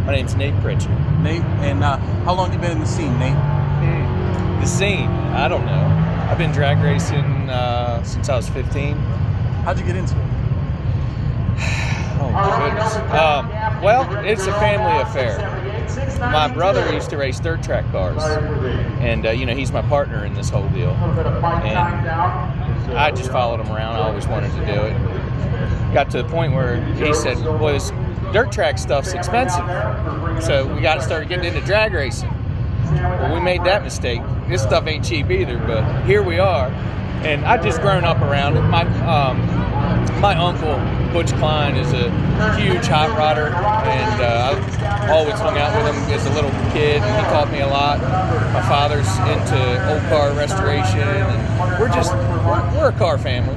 My name's Nate Pritchett. Nate, and how long you been in the scene, Nate? The scene? I don't know. I've been drag racing since I was 15. How'd you get into it? Oh my goodness. Well, it's a family affair. My brother used to race dirt track cars, and he's my partner in this whole deal. And I just followed him around. I always wanted to do it. Got to the point where he said, "Well, this dirt track stuff's expensive, so we got to start getting into drag racing." Well, we made that mistake. This stuff ain't cheap either, but here we are. And I've just grown up around it. My uncle, Butch Klein, is a huge hot rodder, and I always hung out with him as a little kid, and he taught me a lot. My father's into old car restoration, and we're a car family.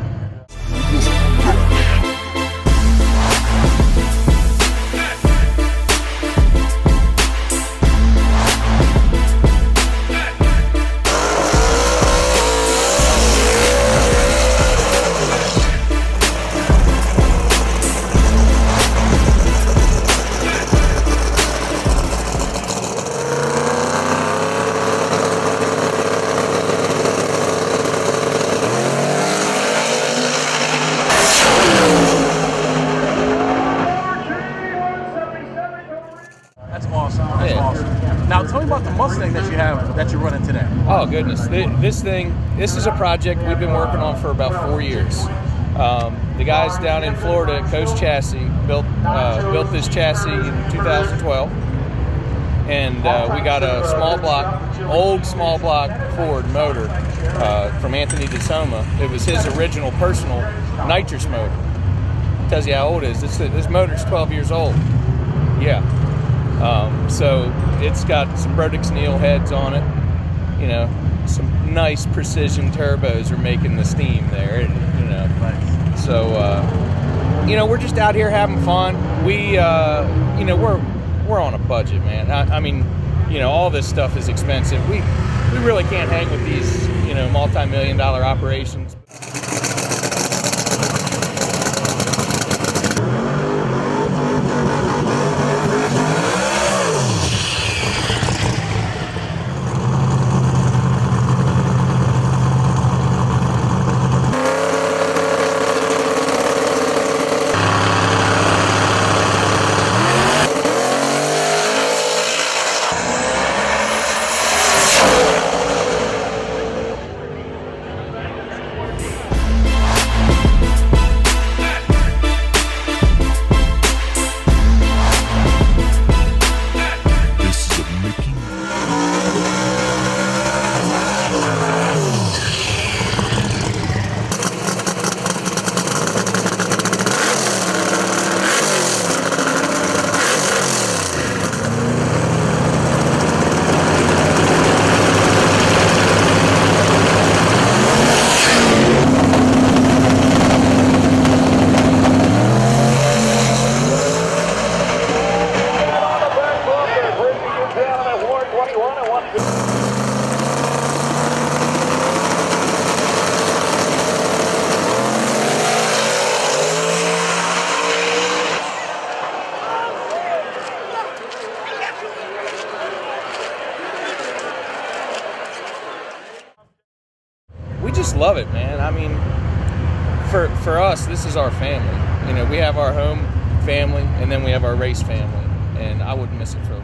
That's awesome. Now tell me about the Mustang that you're running today. Oh goodness, this is a project we've been working on for about 4 years. The guys down in Florida at Coast Chassis built this chassis in 2012, and we got a old small block Ford motor from Anthony DeSoma. It was his original personal nitrous motor. Tells you how old it is. This motor's 12 years old. Yeah. So it's got some Brodix Neal heads on it, some nice precision turbos are making the steam there, and, so, we're just out here having fun. We're on a budget, man. I mean, all this stuff is expensive. We really can't hang with these, multi-million-dollar operations. We just love it, man. I mean, for us, this is our family. We have our home family, and then we have our race family, and I wouldn't miss it for